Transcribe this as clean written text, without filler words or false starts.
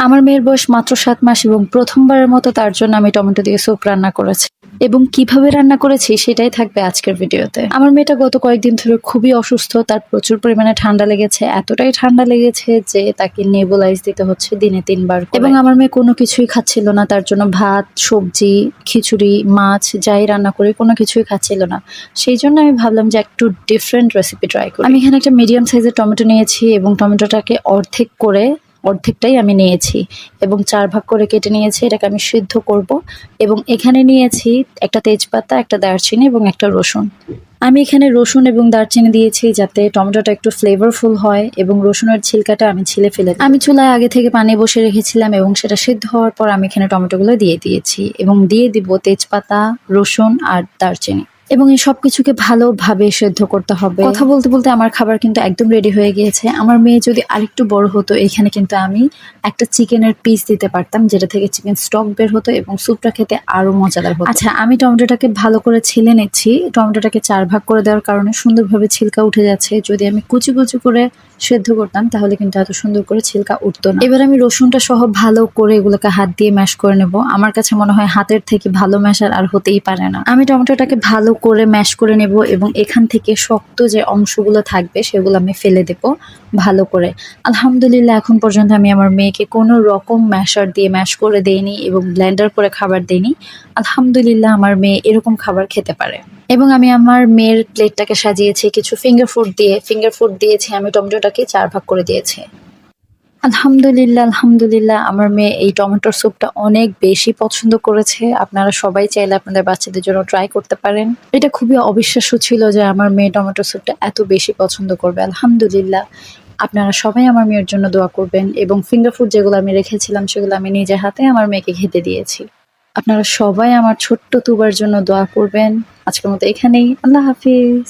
আমার মেয়ের বয়স মাত্র ৭ মাস এবং প্রথমবারের মতো তার জন্য আমি টমেটো দিয়ে স্যুপ রান্না করেছি। এবং কিভাবে রান্না করেছি সেটাই থাকবে আজকের ভিডিওতে। আমার মেয়েটা গত কয়েকদিন ধরে খুবই অসুস্থ। তার প্রচুর পরিমাণে ঠান্ডা লেগেছে। এতটাই ঠান্ডা লেগেছে যে তাকে নেবুলাইজ দিতে হচ্ছে দিনে ৩ বার করে। এবং আমার মেয়ে কোনো কিছুই খাচ্ছিল না। তার জন্য ভাত, সবজি, খিচুড়ি, মাছ যাই রান্না করি কোনো কিছুই খাচ্ছিল না। সেইজন্য আমি ভাবলাম যে একটু ডিফারেন্ট রেসিপি ট্রাই করি। আমি এখানে একটা মিডিয়াম সাইজের টমেটো নিয়েছি এবং টমেটোটাকে অর্ধেকটাই আমি নিয়েছি এবং ৪ ভাগ করে কেটে নিয়েছি। এটাকে আমি সিদ্ধ করব এবং এখানে নিয়েছি একটা তেজপাতা, একটা দারচিনি এবং একটা রসুন। আমি এখানে রসুন এবং দারচিনি দিয়েছি যাতে টমেটোটা একটু ফ্লেভারফুল হয় এবং রসুনের ছিলকাটা আমি ছিলে ফেলে দিই। আমি চুলায় আগে থেকে পানি বসে রেখেছিলাম এবং সেটা সিদ্ধ হওয়ার পর আমি এখানে টমেটোগুলো দিয়ে দিয়েছি এবং দিয়ে দিব তেজপাতা, রসুন আর দারচিনি। এবং এই সবকিছুকে ভালোভাবে সেদ্ধ করতে হবে। কথা বলতে বলতে আমার খাবার কিন্তু একদম রেডি হয়ে গিয়েছে। আমার মেয়ে যদি আরেকটু বড় হতো এখানে কিন্তু আমি একটা চিকেনের পিস দিতে পারতাম যেটা থেকে চিকেন স্টক বের হতো এবং স্যুপটা খেতে আরো মজাদার হতো। আচ্ছা, আমি টমেটোটাকে ভালো করে ছিলে নিচ্ছি। টমেটোটাকে ৪ ভাগ করে দেওয়ার কারণে সুন্দরভাবে ছিলকা উঠে যাচ্ছে। যদি আমি কুচি কুচি করে সেদ্ধ করতাম তাহলে কিন্তু এত সুন্দর করে ছিলকা উঠতো না। এবার আমি রসুনটা সহ ভালো করে এগুলোকে হাত দিয়ে ম্যাশ করে নেব। আমার কাছে মনে হয় হাতের থেকে ভালো ম্যাশার আর হতেই পারে না। আমি টমেটোটাকে ভালো করে ম্যাশ করে নেব এবং এখান থেকে শক্ত যে অংশগুলো থাকবে সেগুলো আমি ফেলে দেব ভালো করে। আলহামদুলিল্লাহ এখন পর্যন্ত আমি আমার মেয়েকে কোনো রকম ম্যাশার দিয়ে ম্যাশ করে দেইনি এবং ব্লেন্ডার করে খাবার দেইনি। আলহামদুলিল্লাহ আমার মেয়ে এরকম খাবার খেতে পারে। এবং আমি আমার মেয়ের প্লেটটাকে সাজিয়েছি কিছু ফিঙ্গার ফুড দিয়েছি। আমি টমেটোটাকে ৪ ভাগ করে দিয়েছি। আলহামদুলিল্লাহ আমার মেয়ে এই টমেটোর স্যুপটা অনেক বেশি পছন্দ করেছে। আপনারা সবাই চাইলে আপনাদের বাচ্চাদের জন্য ট্রাই করতে পারেন। এটা খুবই অবিশ্বাস্য ছিল যে আমার মেয়ে টমেটো স্যুপটা এত বেশি পছন্দ করবে। আলহামদুলিল্লাহ আপনারা সবাই আমার মেয়ের জন্য দোয়া করবেন এবং ফিঙ্গার ফুড যেগুলো আমি রেখেছিলাম সেগুলো আমি নিজে হাতে আমার মেয়েকে খেতে দিয়েছি। আপনারা সবাই আমার ছোট্ট তুবার জন্য দোয়া করবেন। আজকের মতো এখানেই। আল্লাহ হাফিজ।